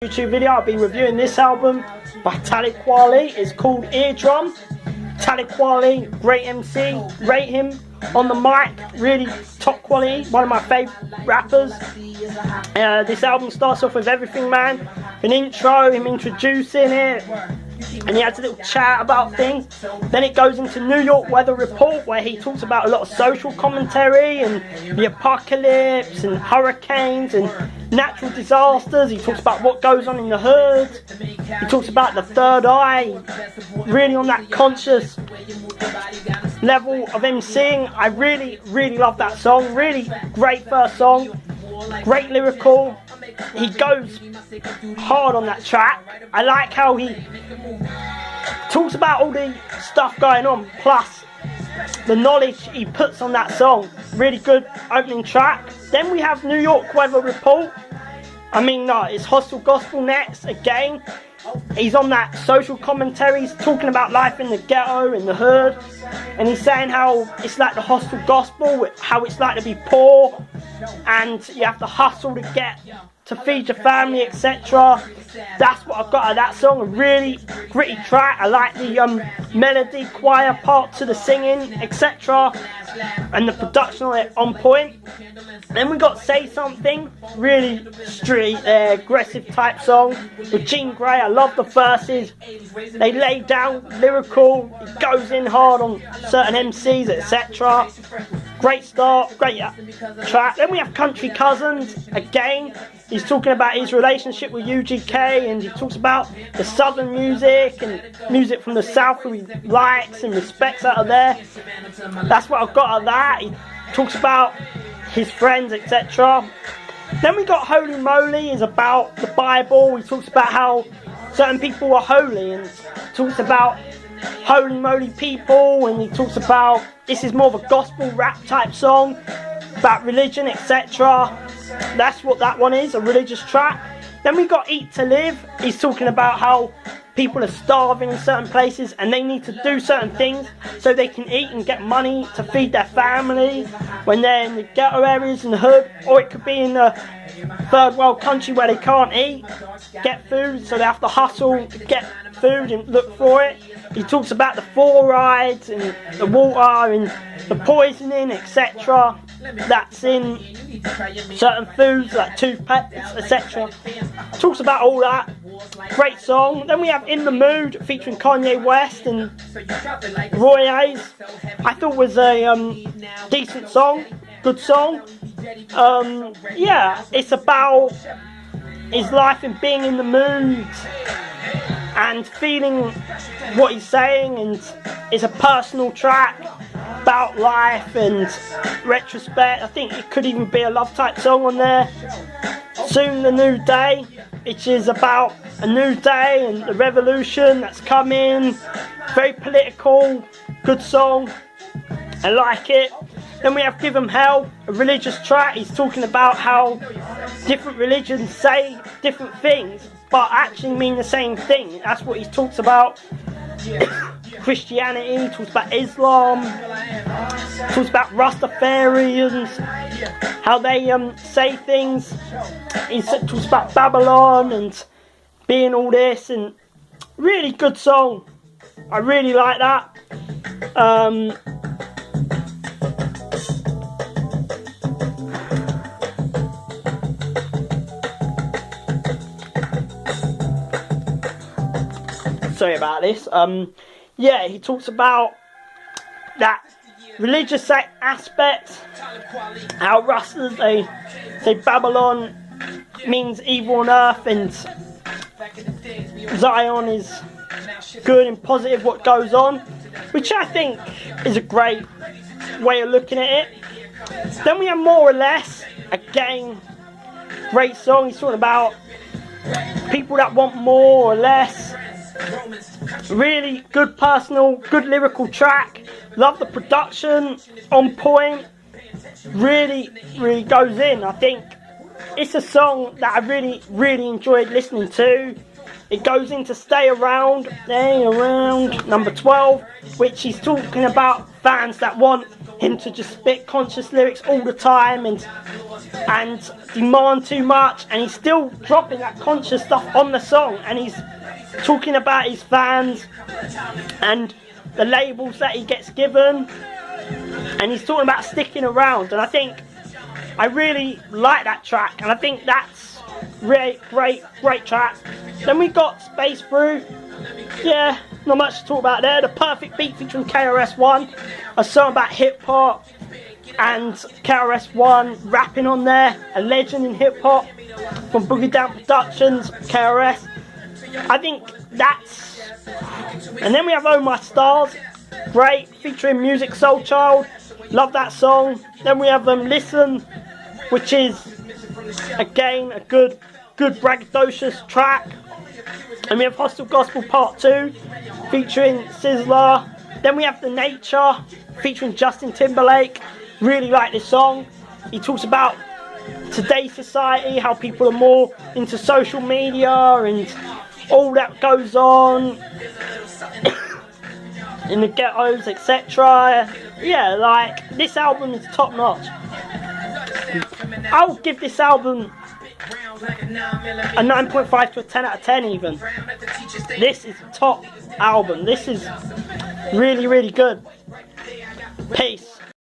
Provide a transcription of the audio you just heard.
YouTube video, I'll be reviewing this album by Talib Kweli. It's called Eardrum. Talib Kweli, great MC, rate him on the mic, really top quality, one of my favourite rappers. This album starts off with Everything Man, an intro, him introducing it, and he has a little chat about things. Then it goes into New York Weather Report, where he talks about a lot of social commentary and the apocalypse and hurricanes and natural disasters. He talks about what goes on in the hood. He talks about the third eye, really on that conscious level of MCing. I really love that song. Really great first song, great lyrical. He goes hard on that track. I like how he talks about all the stuff going on, plus the knowledge he puts on that song. Really good opening track. Then we have New York Weather Report. It's Hostile Gospel next. Again, he's on that social commentary. He's talking about life in the ghetto, in the hood, and he's saying how it's like the hostile gospel, how it's like to be poor, and you have to hustle to get to feed your family, etc. That's what I've got out of that song. A really gritty track. I like the melody, choir part to the singing, etc. And the production on it on point. Then we got Say Something, really street, aggressive type song with Jean Grey. I love the verses. They lay down lyrical. It goes in hard on certain MCs, etc. Great start, great track. Then we have Country Cousins. Again, he's talking about his relationship with UGK, and he talks about the southern music and music from the south who he likes and respects out of there. That's what I've got out of that. He talks about his friends, etc. Then we got Holy Moly, is about the Bible. He talks about how certain people are holy, and talks about holy moly people, and he talks about, this is more of a gospel rap type song about religion, etc. That's what that one is, a religious track. Then we got Eat to Live. He's talking about how people are starving in certain places and they need to do certain things so they can eat and get money to feed their family when they're in the ghetto areas in the hood, or it could be in the third world country where they can't get food, so they have to hustle to get food and look for it. He talks about the fluorides and the water and the poisoning, etc. that's in certain foods like toothpaste, etc. Talks about all that. Great song. Then we have In the Mood featuring Kanye West and Roy Hayes. I thought was a decent song, good song. It's about his life and being in the mood and feeling what he's saying, and it's a personal track about life and retrospect. I think it could even be a love type song on there. Soon the New Day, which is about a new day and the revolution that's coming. Very political, good song, I like it. Then we have Give 'Em Hell, a religious track. He's talking about how different religions say different things but actually mean the same thing. That's what he talks about. Christianity, he talks about Islam, he talks about Rastafarians, how they say things. He talks about Babylon and being all this, and really good song. I really like that. Sorry about this. He talks about that religious aspect, how Rastas, they say Babylon means evil on earth and Zion is good and positive what goes on, which I think is a great way of looking at it. Then we have More or Less, again, great song. He's talking about people that want more or less. Really good personal, good lyrical track. Love the production, on point. Really goes in. I think it's a song that I really enjoyed listening to. It goes into Stay Around, number 12, which he's talking about fans that want him to just spit conscious lyrics all the time and demand too much, and he's still dropping that conscious stuff on the song, and he's talking about his fans and the labels that he gets given, and he's talking about sticking around. And I think I really like that track, and I think that's really great track. Then we got Space Fruit. Yeah, not much to talk about there. The Perfect Beat featuring KRS-One, a song about hip hop, and KRS-One rapping on there, a legend in hip hop from Boogie Down Productions, KRS. I think that's. And then we have Oh My Stars, great, featuring Music Soul Child. Love that song. Then we have Listen, which is again a good braggadocious track. And we have Hostile Gospel Part 2 featuring Sizzler. Then we have The Nature featuring Justin Timberlake. Really like this song. He talks about today's society, how people are more into social media and all that goes on in the ghettos, etc. Yeah, like, this album is top notch. I'll give this album a 9.5 to a 10 out of 10 even. This is a top album. This is really good. Peace.